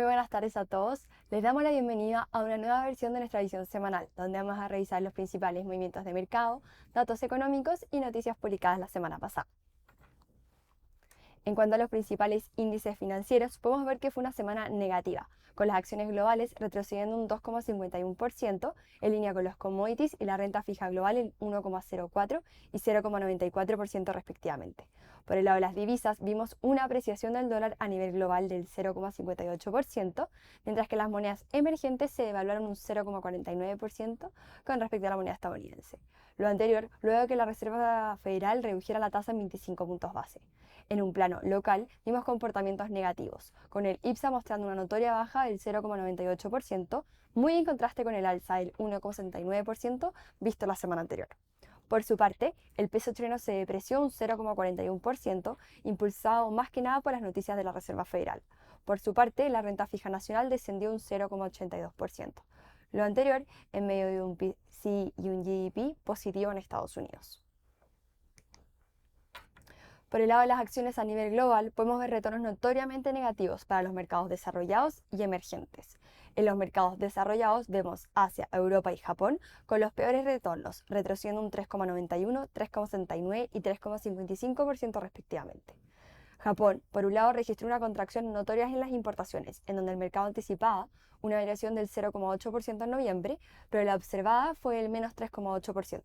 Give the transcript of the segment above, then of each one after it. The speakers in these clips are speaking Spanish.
Muy buenas tardes a todos. Les damos la bienvenida a una nueva versión de nuestra edición semanal, donde vamos a revisar los principales movimientos de mercado, datos económicos y noticias publicadas la semana pasada. En cuanto a los principales índices financieros, podemos ver que fue una semana negativa, con las acciones globales retrocediendo un 2,51%, en línea con los commodities y la renta fija global en 1,04 y 0,94% respectivamente. Por el lado de las divisas, vimos una apreciación del dólar a nivel global del 0,58%, mientras que las monedas emergentes se devaluaron un 0,49% con respecto a la moneda estadounidense. Lo anterior, luego de que la Reserva Federal redujera la tasa en 25 puntos base. En un plano local, vimos comportamientos negativos, con el IPSA mostrando una notoria baja del 0,98%, muy en contraste con el alza del 1,69% visto la semana anterior. Por su parte, el peso chileno se depreció un 0,41%, impulsado más que nada por las noticias de la Reserva Federal. Por su parte, la renta fija nacional descendió un 0,82%. Lo anterior en medio de un PCE y un GDP positivo en Estados Unidos. Por el lado de las acciones a nivel global, podemos ver retornos notoriamente negativos para los mercados desarrollados y emergentes. En los mercados desarrollados vemos Asia, Europa y Japón con los peores retornos, retrocediendo un 3,91, 3,69 y 3,55% respectivamente. Japón, por un lado, registró una contracción notoria en las importaciones, en donde el mercado anticipaba una variación del 0,8% en noviembre, pero la observada fue el menos 3,8%.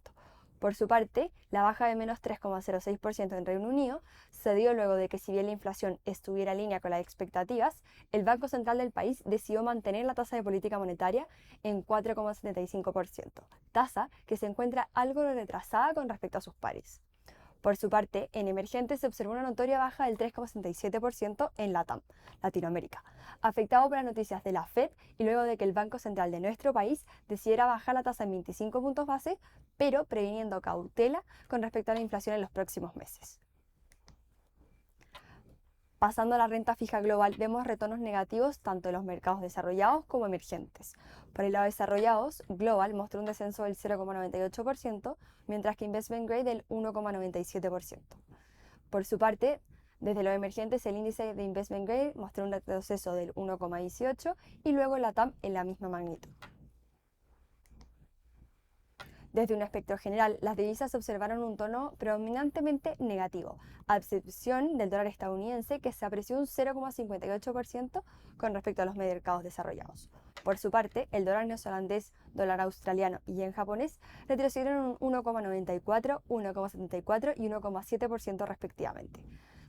Por su parte, la baja de menos 3,06% en Reino Unido se dio luego de que, si bien la inflación estuviera en línea con las expectativas, el Banco Central del país decidió mantener la tasa de política monetaria en 4,75%, tasa que se encuentra algo retrasada con respecto a sus pares. Por su parte, en emergentes se observó una notoria baja del 3,67% en LATAM, Latinoamérica, afectado por las noticias de la Fed y luego de que el Banco Central de nuestro país decidiera bajar la tasa en 25 puntos base, pero previniendo cautela con respecto a la inflación en los próximos meses. Pasando a la renta fija global, vemos retornos negativos tanto en los mercados desarrollados como emergentes. Por el lado desarrollados, Global mostró un descenso del 0,98%, mientras que Investment Grade del 1,97%. Por su parte, desde los emergentes, el índice de Investment Grade mostró un retroceso del 1,18% y luego la TAM en la misma magnitud. Desde un espectro general, las divisas observaron un tono predominantemente negativo, a excepción del dólar estadounidense, que se apreció un 0,58% con respecto a los mercados desarrollados. Por su parte, el dólar neozelandés, dólar australiano y yen japonés retrocedieron un 1,94, 1,74 y 1,7% respectivamente.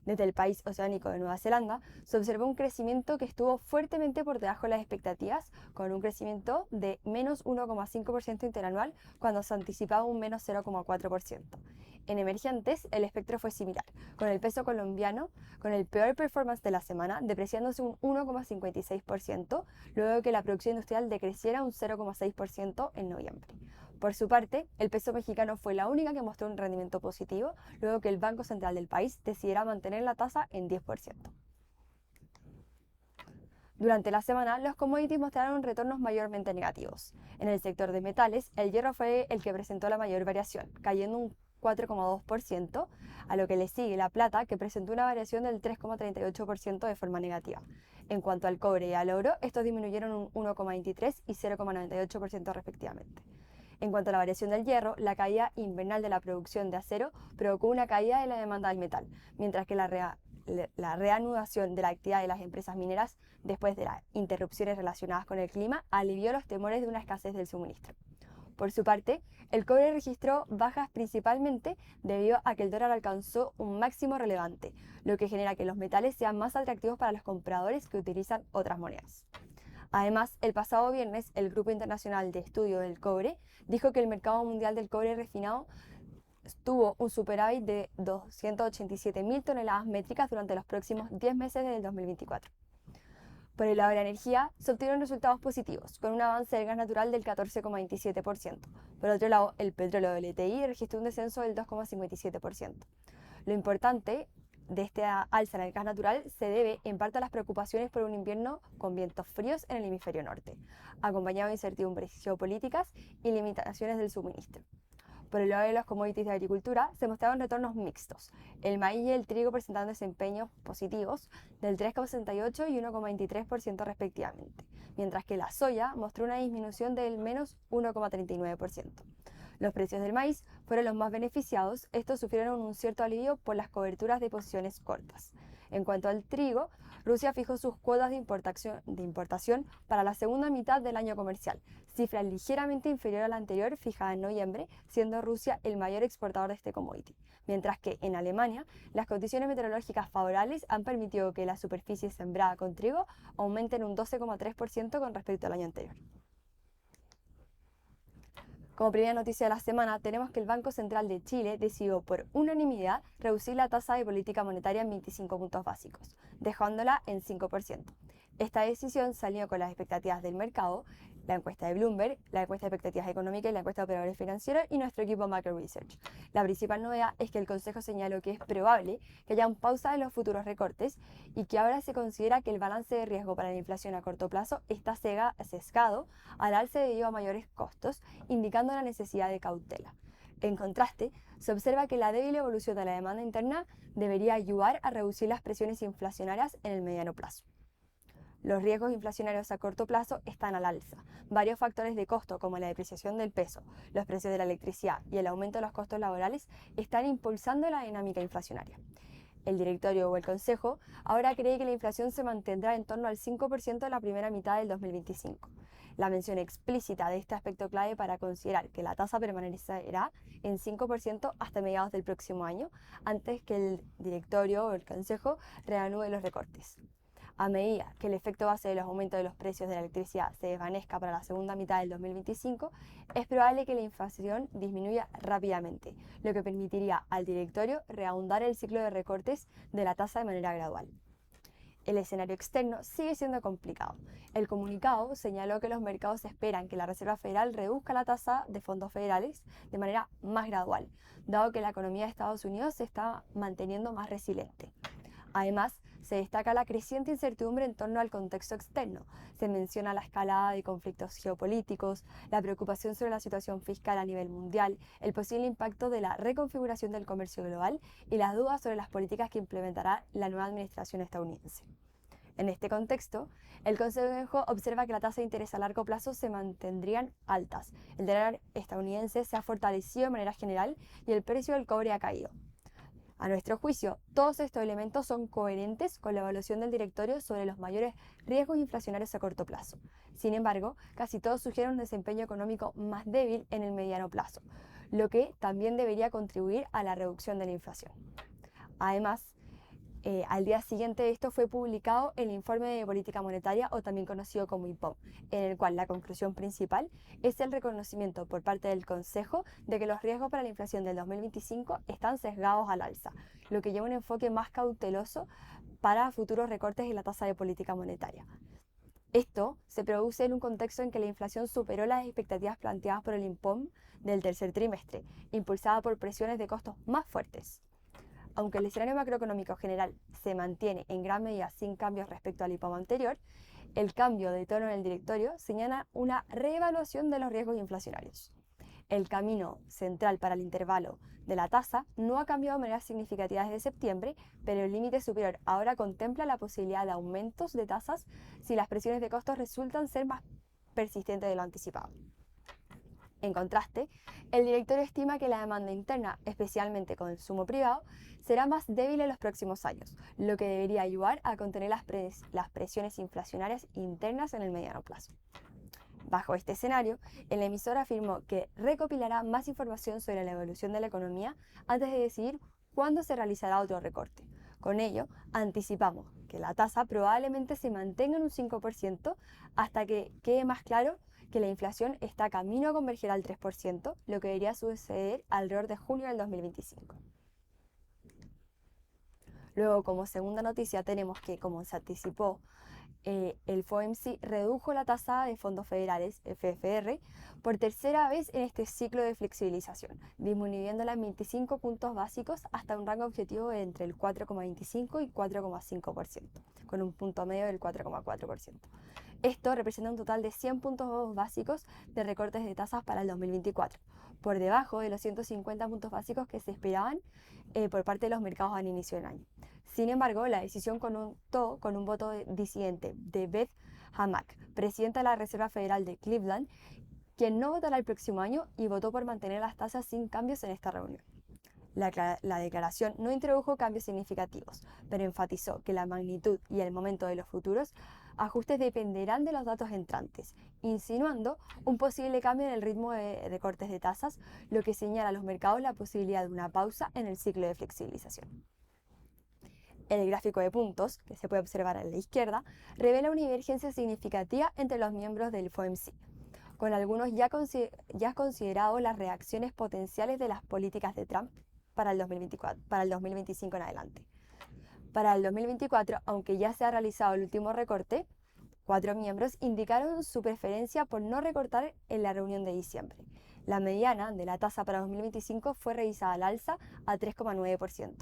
Desde el país oceánico de Nueva Zelanda se observó un crecimiento que estuvo fuertemente por debajo de las expectativas, con un crecimiento de menos 1,5% interanual cuando se anticipaba un menos 0,4%. En emergentes, el espectro fue similar, con el peso colombiano con el peor performance de la semana, depreciándose un 1,56%, luego de que la producción industrial decreciera un 0,6% en noviembre. Por su parte, el peso mexicano fue la única que mostró un rendimiento positivo, luego que el Banco Central del país decidiera mantener la tasa en 10%. Durante la semana, los commodities mostraron retornos mayormente negativos. En el sector de metales, el hierro fue el que presentó la mayor variación, cayendo un 4,2%, a lo que le sigue la plata, que presentó una variación del 3,38% de forma negativa. En cuanto al cobre y al oro, estos disminuyeron un 1,23 y 0,98% respectivamente. En cuanto a la variación del hierro, la caída invernal de la producción de acero provocó una caída de la demanda del metal, mientras que la reanudación de la actividad de las empresas mineras después de las interrupciones relacionadas con el clima alivió los temores de una escasez del suministro. Por su parte, el cobre registró bajas principalmente debido a que el dólar alcanzó un máximo relevante, lo que genera que los metales sean más atractivos para los compradores que utilizan otras monedas. Además, el pasado viernes, el Grupo Internacional de Estudio del Cobre dijo que el mercado mundial del cobre refinado tuvo un superávit de 287.000 toneladas métricas durante los próximos 10 meses del 2024. Por el lado de la energía, se obtuvieron resultados positivos, con un avance del gas natural del 14,27%. Por otro lado, el petróleo WTI registró un descenso del 2,57%. Lo importante de esta alza en el gas natural se debe en parte a las preocupaciones por un invierno con vientos fríos en el hemisferio norte, acompañado de incertidumbres geopolíticas y limitaciones del suministro. Por el lado de los commodities de agricultura, se mostraron retornos mixtos. El maíz y el trigo presentaron desempeños positivos del 3,68 y 1,23% respectivamente, mientras que la soya mostró una disminución del menos 1,39%. Los precios del maíz fueron los más beneficiados, estos sufrieron un cierto alivio por las coberturas de posiciones cortas. En cuanto al trigo, Rusia fijó sus cuotas de importación para la segunda mitad del año comercial, cifra ligeramente inferior a la anterior fijada en noviembre, siendo Rusia el mayor exportador de este commodity. Mientras que en Alemania, las condiciones meteorológicas favorables han permitido que la superficie sembrada con trigo aumente en un 12,3% con respecto al año anterior. Como primera noticia de la semana, tenemos que el Banco Central de Chile decidió por unanimidad reducir la tasa de política monetaria en 25 puntos básicos, dejándola en 5%. Esta decisión salió con las expectativas del mercado, la encuesta de Bloomberg, la encuesta de expectativas económicas y la encuesta de operadores financieros y nuestro equipo Macro Research. La principal novedad es que el Consejo señaló que es probable que haya un pausa en los futuros recortes y que ahora se considera que el balance de riesgo para la inflación a corto plazo está sesgado al alza debido a mayores costos, indicando la necesidad de cautela. En contraste, se observa que la débil evolución de la demanda interna debería ayudar a reducir las presiones inflacionarias en el mediano plazo. Los riesgos inflacionarios a corto plazo están al alza. Varios factores de costo, como la depreciación del peso, los precios de la electricidad y el aumento de los costos laborales, están impulsando la dinámica inflacionaria. El directorio o el consejo ahora cree que la inflación se mantendrá en torno al 5% en la primera mitad del 2025. La mención explícita de este aspecto clave para considerar que la tasa permanecerá en 5% hasta mediados del próximo año, antes que el directorio o el consejo reanude los recortes. A medida que el efecto base de los aumentos de los precios de la electricidad se desvanezca para la segunda mitad del 2025, es probable que la inflación disminuya rápidamente, lo que permitiría al directorio reanudar el ciclo de recortes de la tasa de manera gradual. El escenario externo sigue siendo complicado. El comunicado señaló que los mercados esperan que la Reserva Federal reduzca la tasa de fondos federales de manera más gradual, dado que la economía de Estados Unidos se está manteniendo más resiliente. Además, se destaca la creciente incertidumbre en torno al contexto externo. Se menciona la escalada de conflictos geopolíticos, la preocupación sobre la situación fiscal a nivel mundial, el posible impacto de la reconfiguración del comercio global y las dudas sobre las políticas que implementará la nueva administración estadounidense. En este contexto, el Consejo observa que la tasa de interés a largo plazo se mantendrían altas, el dólar estadounidense se ha fortalecido de manera general y el precio del cobre ha caído. A nuestro juicio, todos estos elementos son coherentes con la evaluación del directorio sobre los mayores riesgos inflacionarios a corto plazo. Sin embargo, casi todos sugieren un desempeño económico más débil en el mediano plazo, lo que también debería contribuir a la reducción de la inflación. Además, al día siguiente de esto fue publicado el informe de política monetaria, o también conocido como IPOM, en el cual la conclusión principal es el reconocimiento por parte del Consejo de que los riesgos para la inflación del 2025 están sesgados al alza, lo que lleva un enfoque más cauteloso para futuros recortes en la tasa de política monetaria. Esto se produce en un contexto en que la inflación superó las expectativas planteadas por el IPOM del tercer trimestre, impulsada por presiones de costos más fuertes. Aunque el escenario macroeconómico general se mantiene en gran medida sin cambios respecto al IPOM anterior, el cambio de tono en el directorio señala una reevaluación de los riesgos inflacionarios. El camino central para el intervalo de la tasa no ha cambiado de manera significativa desde septiembre, pero el límite superior ahora contempla la posibilidad de aumentos de tasas si las presiones de costos resultan ser más persistentes de lo anticipado. En contraste, el directorio estima que la demanda interna, especialmente con el consumo privado, será más débil en los próximos años, lo que debería ayudar a contener las presiones inflacionarias internas en el mediano plazo. Bajo este escenario, el emisor afirmó que recopilará más información sobre la evolución de la economía antes de decidir cuándo se realizará otro recorte. Con ello, anticipamos que la tasa probablemente se mantenga en un 5% hasta que quede más claro que la inflación está camino a converger al 3%, lo que debería suceder alrededor de junio del 2025. Luego, como segunda noticia, tenemos que, como se anticipó, el FOMC redujo la tasa de fondos federales, FFR, por tercera vez en este ciclo de flexibilización, disminuyéndola en 25 puntos básicos hasta un rango objetivo de entre el 4,25 y 4,5%, con un punto medio del 4,4%. Esto representa un total de 100 puntos básicos de recortes de tasas para el 2024, por debajo de los 150 puntos básicos que se esperaban por parte de los mercados al inicio del año. Sin embargo, la decisión contó con un voto disidente de Beth Hamack, presidenta de la Reserva Federal de Cleveland, quien no votará el próximo año y votó por mantener las tasas sin cambios en esta reunión. La declaración no introdujo cambios significativos, pero enfatizó que la magnitud y el momento de los futuros ajustes dependerán de los datos entrantes, insinuando un posible cambio en el ritmo de recortes de tasas, lo que señala a los mercados la posibilidad de una pausa en el ciclo de flexibilización. El gráfico de puntos, que se puede observar a la izquierda, revela una divergencia significativa entre los miembros del FOMC, con algunos ya considerados las reacciones potenciales de las políticas de Trump para el 2025 en adelante. Para el 2024, aunque ya se ha realizado el último recorte, 4 miembros indicaron su preferencia por no recortar en la reunión de diciembre. La mediana de la tasa para 2025 fue revisada al alza a 3,9%,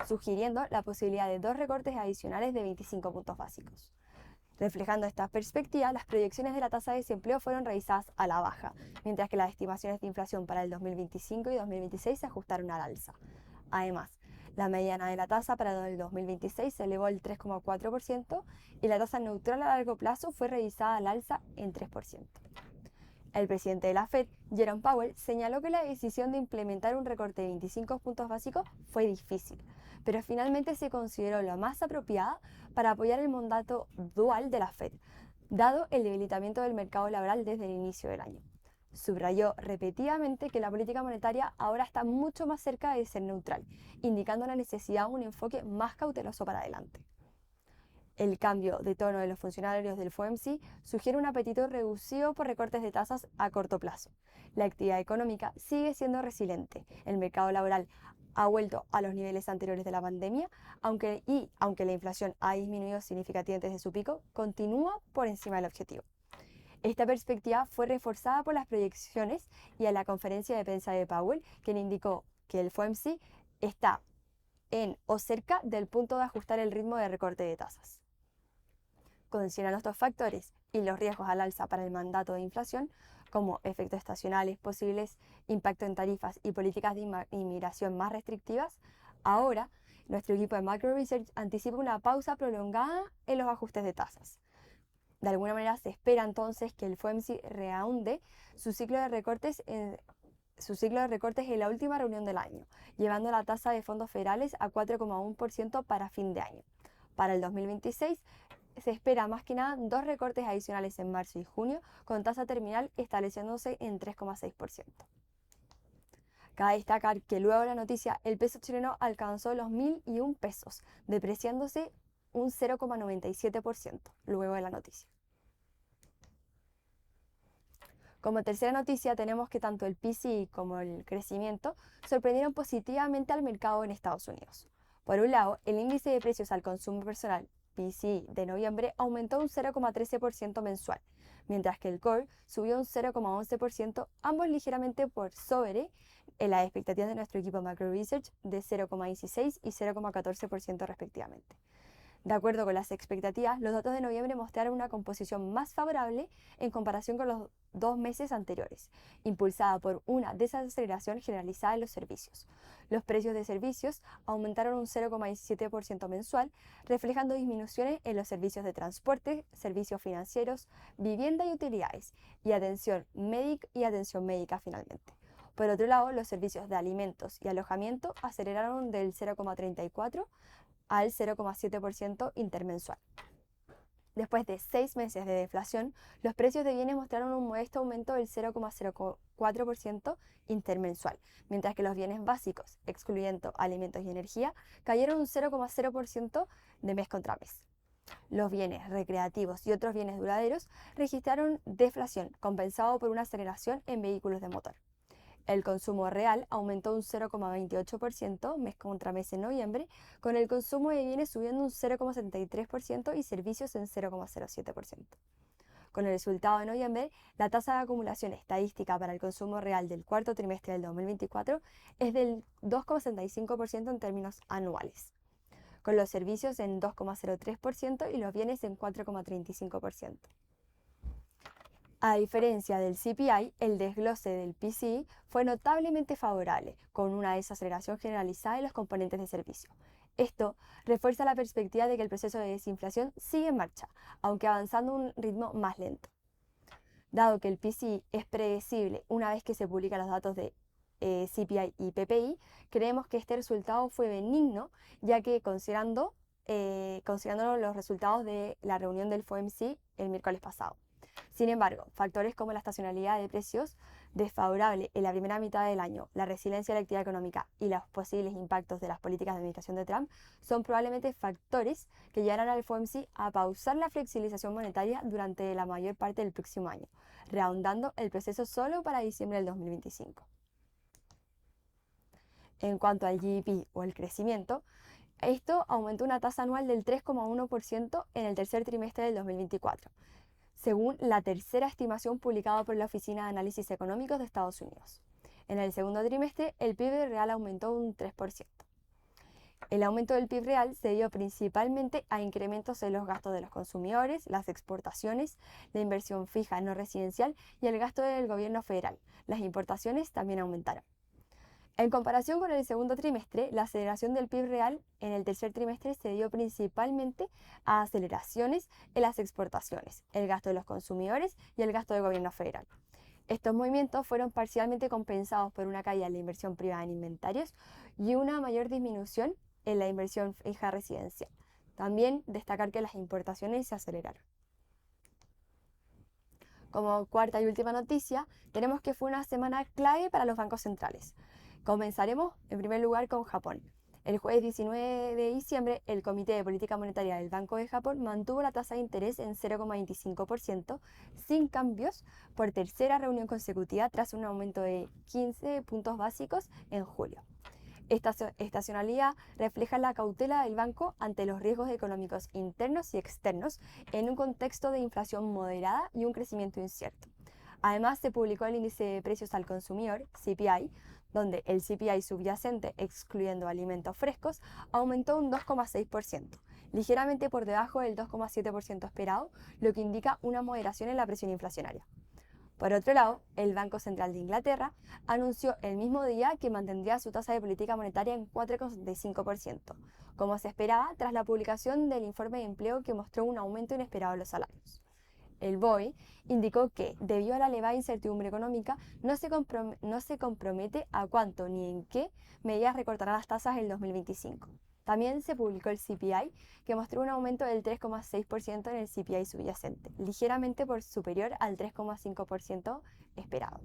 sugiriendo la posibilidad de 2 recortes adicionales de 25 puntos básicos. Reflejando esta perspectiva, las proyecciones de la tasa de desempleo fueron revisadas a la baja, mientras que las estimaciones de inflación para el 2025 y 2026 se ajustaron al alza. Además, la mediana de la tasa para el 2026 se elevó al 3,4% y la tasa neutral a largo plazo fue revisada al alza en 3%. El presidente de la Fed, Jerome Powell, señaló que la decisión de implementar un recorte de 25 puntos básicos fue difícil, pero finalmente se consideró la más apropiada para apoyar el mandato dual de la Fed, dado el debilitamiento del mercado laboral desde el inicio del año. Subrayó repetidamente que la política monetaria ahora está mucho más cerca de ser neutral, indicando la necesidad de un enfoque más cauteloso para adelante. El cambio de tono de los funcionarios del FOMC sugiere un apetito reducido por recortes de tasas a corto plazo. La actividad económica sigue siendo resiliente. El mercado laboral ha vuelto a los niveles anteriores de la pandemia, aunque la inflación ha disminuido significativamente desde su pico, continúa por encima del objetivo. Esta perspectiva fue reforzada por las proyecciones y a la conferencia de prensa de Powell, quien indicó que el FOMC está en o cerca del punto de ajustar el ritmo de recorte de tasas. Considerando estos factores y los riesgos al alza para el mandato de inflación, como efectos estacionales, posibles impactos en tarifas y políticas de inmigración más restrictivas, ahora nuestro equipo de Macro Research anticipa una pausa prolongada en los ajustes de tasas. De alguna manera se espera entonces que el FOMC reanude su ciclo de recortes en la última reunión del año, llevando la tasa de fondos federales a 4,1% para fin de año. Para el 2026 se espera más que nada 2 recortes adicionales en marzo y junio, con tasa terminal estableciéndose en 3,6%. Cabe destacar que luego de la noticia, el peso chileno alcanzó los 1.001 pesos, depreciándose un 0,97% luego de la noticia. Como tercera noticia tenemos que tanto el PCE como el crecimiento sorprendieron positivamente al mercado en Estados Unidos. Por un lado, el índice de precios al consumo personal PCE de noviembre aumentó un 0,13% mensual, mientras que el Core subió un 0,11%, ambos ligeramente por sobre las expectativas de nuestro equipo Macro Research de 0,16 y 0,14% respectivamente. De acuerdo con las expectativas, los datos de noviembre mostraron una composición más favorable en comparación con los 2 meses anteriores, impulsada por una desaceleración generalizada en los servicios. Los precios de servicios aumentaron un 0,17% mensual, reflejando disminuciones en los servicios de transporte, servicios financieros, vivienda y utilidades, y atención médica finalmente. Por otro lado, los servicios de alimentos y alojamiento aceleraron del 0,34% al 0,7% intermensual. Después de 6 meses de deflación, los precios de bienes mostraron un modesto aumento del 0,04% intermensual, mientras que los bienes básicos, excluyendo alimentos y energía, cayeron un 0,0% de mes contra mes. Los bienes recreativos y otros bienes duraderos registraron deflación, compensado por una aceleración en vehículos de motor. El consumo real aumentó un 0,28% mes contra mes en noviembre, con el consumo de bienes subiendo un 0,73% y servicios en 0,07%. Con el resultado de noviembre, la tasa de acumulación estadística para el consumo real del cuarto trimestre del 2024 es del 2,65% en términos anuales, con los servicios en 2,03% y los bienes en 4,35%. A diferencia del CPI, el desglose del PCE fue notablemente favorable, con una desaceleración generalizada en los componentes de servicio. Esto refuerza la perspectiva de que el proceso de desinflación sigue en marcha, aunque avanzando a un ritmo más lento. Dado que el PCE es predecible una vez que se publican los datos de CPI y PPI, creemos que este resultado fue benigno, ya que considerando los resultados de la reunión del FOMC el miércoles pasado. Sin embargo, factores como la estacionalidad de precios desfavorable en la primera mitad del año, la resiliencia de la actividad económica y los posibles impactos de las políticas de administración de Trump son probablemente factores que llevarán al FOMC a pausar la flexibilización monetaria durante la mayor parte del próximo año, reahondando el proceso solo para diciembre del 2025. En cuanto al GDP o el crecimiento, esto aumentó una tasa anual del 3,1% en el tercer trimestre del 2024, según la tercera estimación publicada por la Oficina de Análisis Económicos de Estados Unidos. En el segundo trimestre, el PIB real aumentó un 3%. El aumento del PIB real se dio principalmente a incrementos en los gastos de los consumidores, las exportaciones, la inversión fija no residencial y el gasto del gobierno federal. Las importaciones también aumentaron. En comparación con el segundo trimestre, la aceleración del PIB real en el tercer trimestre se dio principalmente a aceleraciones en las exportaciones, el gasto de los consumidores y el gasto del gobierno federal. Estos movimientos fueron parcialmente compensados por una caída en la inversión privada en inventarios y una mayor disminución en la inversión fija residencial. También destacar que las importaciones se aceleraron. Como cuarta y última noticia, tenemos que fue una semana clave para los bancos centrales. Comenzaremos en primer lugar con Japón. El jueves 19 de diciembre, el Comité de Política Monetaria del Banco de Japón mantuvo la tasa de interés en 0,25% sin cambios por tercera reunión consecutiva tras un aumento de 15 puntos básicos en julio. Esta estacionalidad refleja la cautela del banco ante los riesgos económicos internos y externos en un contexto de inflación moderada y un crecimiento incierto. Además, se publicó el índice de precios al consumidor, CPI, donde el CPI subyacente, excluyendo alimentos frescos, aumentó un 2,6%, ligeramente por debajo del 2,7% esperado, lo que indica una moderación en la presión inflacionaria. Por otro lado, el Banco Central de Inglaterra anunció el mismo día que mantendría su tasa de política monetaria en 4,75%, como se esperaba tras la publicación del informe de empleo que mostró un aumento inesperado de los salarios. El BOE indicó que, debido a la elevada incertidumbre económica, no se compromete a cuánto ni en qué medidas recortará las tasas en 2025. También se publicó el CPI, que mostró un aumento del 3,6% en el CPI subyacente, ligeramente por superior al 3,5% esperado.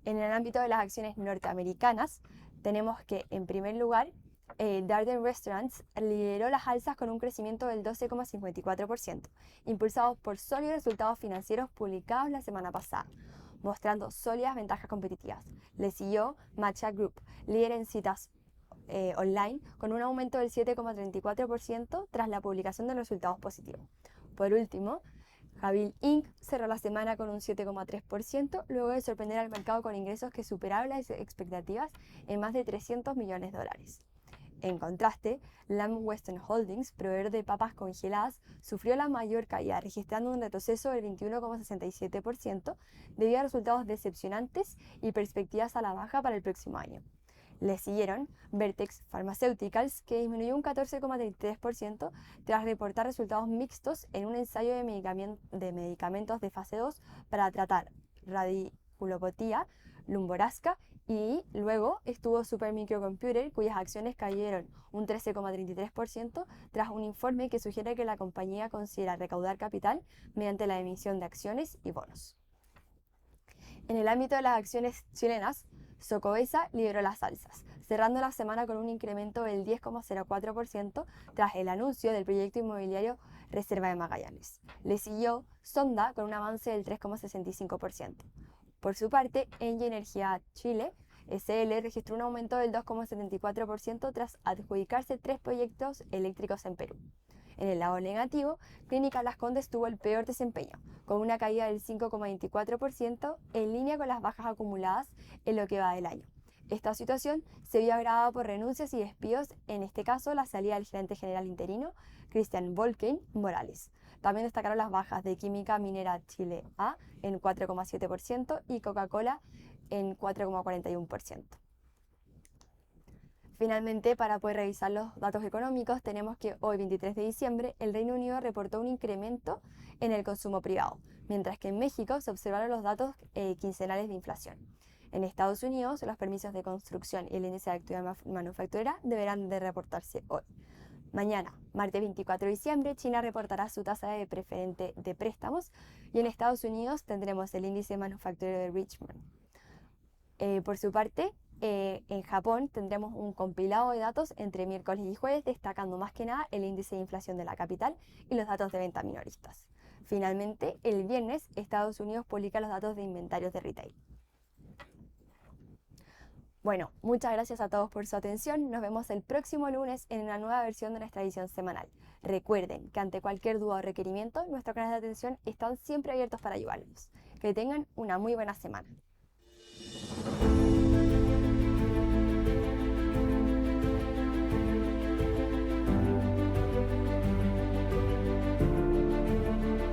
En el ámbito de las acciones norteamericanas, tenemos que, en primer lugar, Darden Restaurants lideró las alzas con un crecimiento del 12,54%, impulsados por sólidos resultados financieros publicados la semana pasada, mostrando sólidas ventajas competitivas. Le siguió Matcha Group, líder en citas online, con un aumento del 7,34% tras la publicación de resultados positivos. Por último, Jabil Inc. cerró la semana con un 7,3%, luego de sorprender al mercado con ingresos que superaron las expectativas en más de $300 millones. En contraste, Lamb Weston Holdings, proveedor de papas congeladas, sufrió la mayor caída, registrando un retroceso del 21,67% debido a resultados decepcionantes y perspectivas a la baja para el próximo año. Le siguieron Vertex Pharmaceuticals, que disminuyó un 14,33% tras reportar resultados mixtos en un ensayo de medicamentos de fase 2 para tratar radiculopatía lumborasca, y luego estuvo Super Microcomputer, cuyas acciones cayeron un 13,33% tras un informe que sugiere que la compañía considera recaudar capital mediante la emisión de acciones y bonos. En el ámbito de las acciones chilenas, Socobesa lideró las alzas, cerrando la semana con un incremento del 10,04% tras el anuncio del proyecto inmobiliario Reserva de Magallanes. Le siguió Sonda con un avance del 3,65%. Por su parte, Engie Energía Chile, SL, registró un aumento del 2,74% tras adjudicarse 3 proyectos eléctricos en Perú. En el lado negativo, Clínica Las Condes tuvo el peor desempeño, con una caída del 5,24% en línea con las bajas acumuladas en lo que va del año. Esta situación se vio agravada por renuncias y despidos, en este caso la salida del gerente general interino, Cristian Volken Morales. También destacaron las bajas de Química Minera Chile A en 4,7% y Coca-Cola en 4,41%. Finalmente, para poder revisar los datos económicos, tenemos que hoy, 23 de diciembre, el Reino Unido reportó un incremento en el consumo privado, mientras que en México se observaron los datos quincenales de inflación. En Estados Unidos, los permisos de construcción y el índice de actividad manufacturera deberán de reportarse hoy. Mañana, martes 24 de diciembre, China reportará su tasa de preferente de préstamos y en Estados Unidos tendremos el índice manufacturero de Richmond. Por su parte, en Japón tendremos un compilado de datos entre miércoles y jueves, destacando más que nada el índice de inflación de la capital y los datos de venta minoristas. Finalmente, el viernes, Estados Unidos publica los datos de inventarios de retail. Bueno, muchas gracias a todos por su atención. Nos vemos el próximo lunes en una nueva versión de nuestra edición semanal. Recuerden que ante cualquier duda o requerimiento, nuestros canales de atención están siempre abiertos para ayudarlos. Que tengan una muy buena semana.